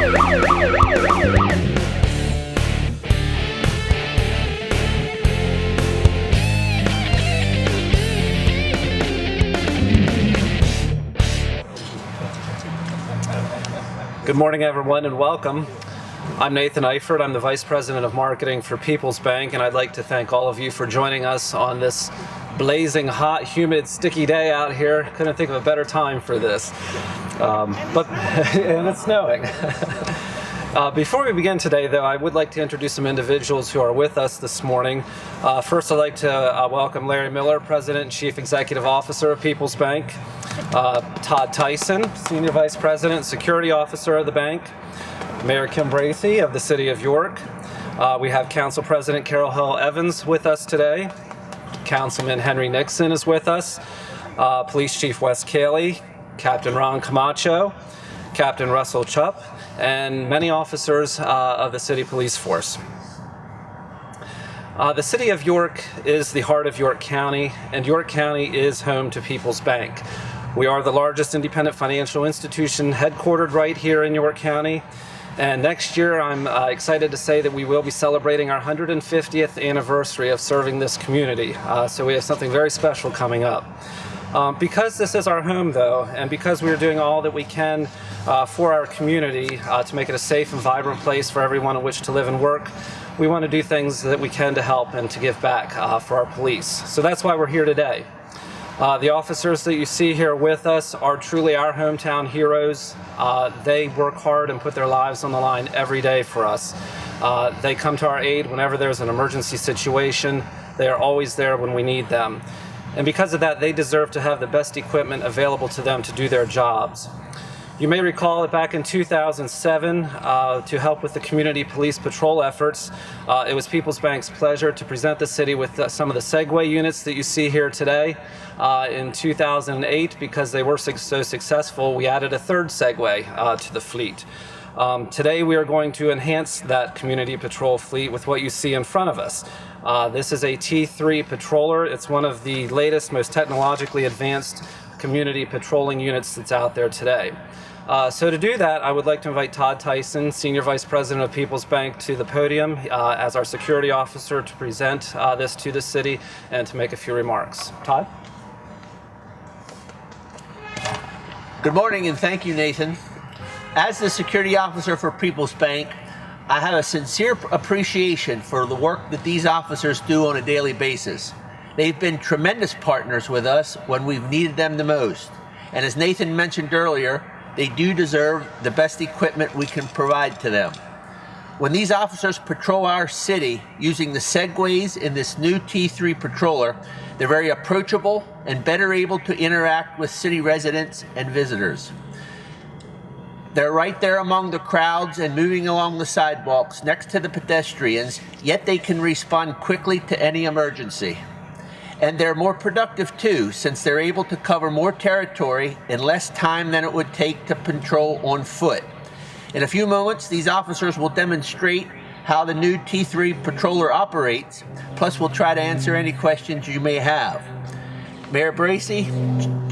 Good morning, everyone, and welcome. I'm Nathan Eifert. I'm the Vice President of Marketing for People's Bank, and I'd like to thank all of you for joining us on this blazing, hot, humid, sticky day out here. Couldn't think of a better time for this. And it's snowing. Before we begin today, though, I would like to introduce some individuals who are with us this morning. First, I'd like to welcome Larry Miller, President and Chief Executive Officer of People's Bank. Todd Tyson, Senior Vice President, Security Officer of the bank. Mayor Kim Bracey of the City of York. We have Council President Carol Hill Evans with us today. Councilman Henry Nixon is with us. Police Chief Wes Cayley, Captain Ron Camacho, Captain Russell Chupp, and many officers of the City Police Force. The City of York is the heart of York County, and York County is home to People's Bank. We are the largest independent financial institution headquartered right here in York County. And next year, I'm excited to say that we will be celebrating our 150th anniversary of serving this community. So we have something very special coming up. Because this is our home, though, and because we are doing all that we can for our community to make it a safe and vibrant place for everyone in which to live and work, we want to do things that we can to help and to give back for our police. So that's why we're here today. The officers that you see here with us are truly our hometown heroes. They work hard and put their lives on the line every day for us. They come to our aid whenever there's an emergency situation. They are always there when we need them. And because of that, they deserve to have the best equipment available to them to do their jobs. You may recall that back in 2007, to help with the community police patrol efforts, it was People's Bank's pleasure to present the city with some of the Segway units that you see here today. In 2008, because they were so successful, we added a third Segway to the fleet. Today we are going to enhance that community patrol fleet with what you see in front of us. This is a T3 patroller. It's one of the latest, most technologically advanced community patrolling units that's out there today. So to do that, I would like to invite Todd Tyson, Senior Vice President of People's Bank, to the podium as our security officer to present this to the city and to make a few remarks. Todd? Good morning, and thank you, Nathan. As the security officer for People's Bank, I have a sincere appreciation for the work that these officers do on a daily basis. They've been tremendous partners with us when we've needed them the most. And as Nathan mentioned earlier, they do deserve the best equipment we can provide to them. When these officers patrol our city using the Segways in this new T3 patroller, they're very approachable and better able to interact with city residents and visitors. They're right there among the crowds and moving along the sidewalks next to the pedestrians, yet they can respond quickly to any emergency. And they're more productive too, since they're able to cover more territory in less time than it would take to patrol on foot. In a few moments, these officers will demonstrate how the new T3 patroller operates, plus we'll try to answer any questions you may have. Mayor Bracey,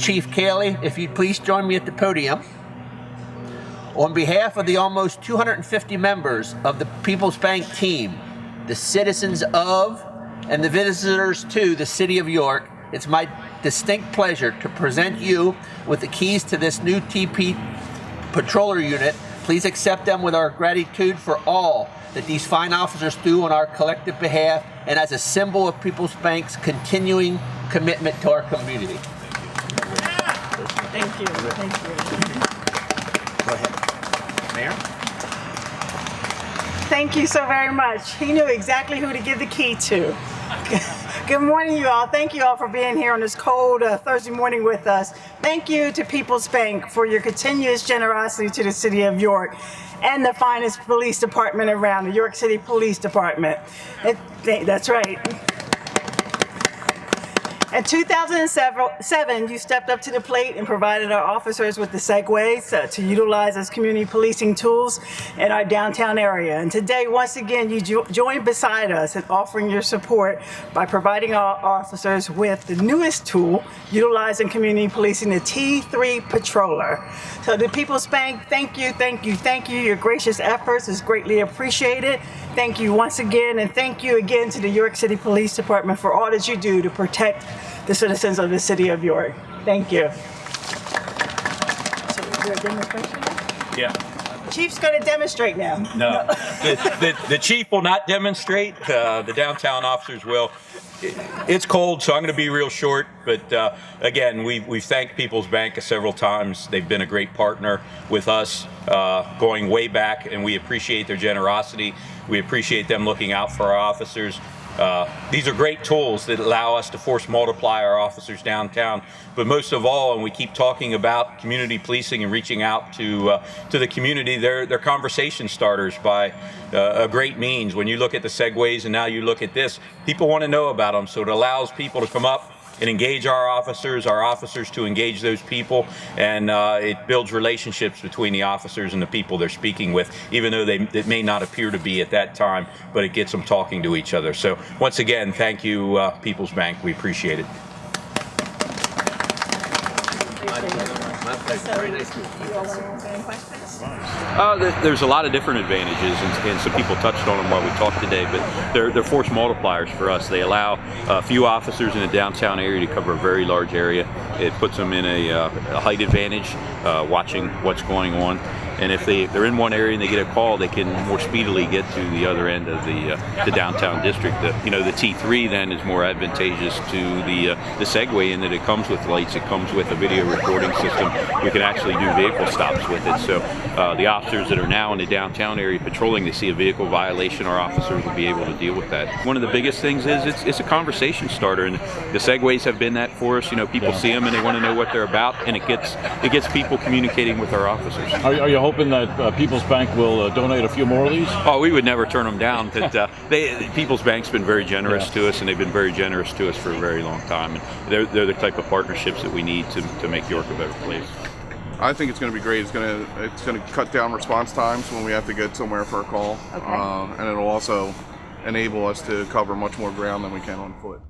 Chief Cayley, if you'd please join me at the podium. On behalf of the almost 250 members of the People's Bank team, the citizens of and the visitors to the City of York, it's my distinct pleasure to present you with the keys to this new TP patroller unit. Please accept them with our gratitude for all that these fine officers do on our collective behalf and as a symbol of People's Bank's continuing commitment to our community. Thank you. Thank you. Go ahead. Mayor? Thank you so very much. He knew exactly who to give the key to. Good morning, you all. Thank you all for being here on this cold Thursday morning with us. Thank you to People's Bank for your continuous generosity to the City of York and the finest police department around, the York City Police Department. That's right. In 2007, you stepped up to the plate and provided our officers with the Segways to utilize as community policing tools in our downtown area. And today, once again, you join beside us in offering your support by providing our officers with the newest tool utilized in community policing, the T3 Patroller. So the People's Bank, thank you, thank you, thank you. Your gracious efforts is greatly appreciated. Thank you once again, and thank you again to the York City Police Department for all that you do to protect the citizens of the city of York. Thank you. So, is there a demonstration? Yeah. Chief's going to demonstrate now. No. The chief will not demonstrate. The downtown officers will. It's cold, so I'm going to be real short. But again, we've thanked People's Bank several times. They've been a great partner with us going way back, and we appreciate their generosity. We appreciate them looking out for our officers. These are great tools that allow us to force multiply our officers downtown. But most of all, and we keep talking about community policing and reaching out to the community, they're conversation starters by a great means. When you look at the Segways and now you look at this, people want to know about them. So it allows people to come up and engage our officers to engage those people, and it builds relationships between the officers and the people they're speaking with, even though they may not appear to be at that time, but it gets them talking to each other. So once again, thank you, People's Bank. We appreciate it. Very nice to meet you. You all want to answer any questions? There's a lot of different advantages, and some people touched on them while we talked today, but they're force multipliers for us. They allow a few officers in a downtown area to cover a very large area. It puts them in a height advantage, watching what's going on. And if they're in one area and they get a call, they can more speedily get to the other end of the downtown district. The T3 then is more advantageous to the Segway in that it comes with lights, it comes with a video recording system. We can actually do vehicle stops with it. So the officers that are now in the downtown area patrolling, they see a vehicle violation, our officers will be able to deal with that. One of the biggest things is it's a conversation starter, and the Segways have been that for us. People see them and they want to know what they're about, and it gets people communicating with our officers. Are you hoping that People's Bank will donate a few more of these? Oh, we would never turn them down. But People's Bank's been very generous to us, and they've been very generous to us for a very long time. And they're the type of partnerships that we need to make York a better place. I think it's going to be great. It's going to cut down response times when we have to get somewhere for a call, Okay. and it'll also enable us to cover much more ground than we can on foot.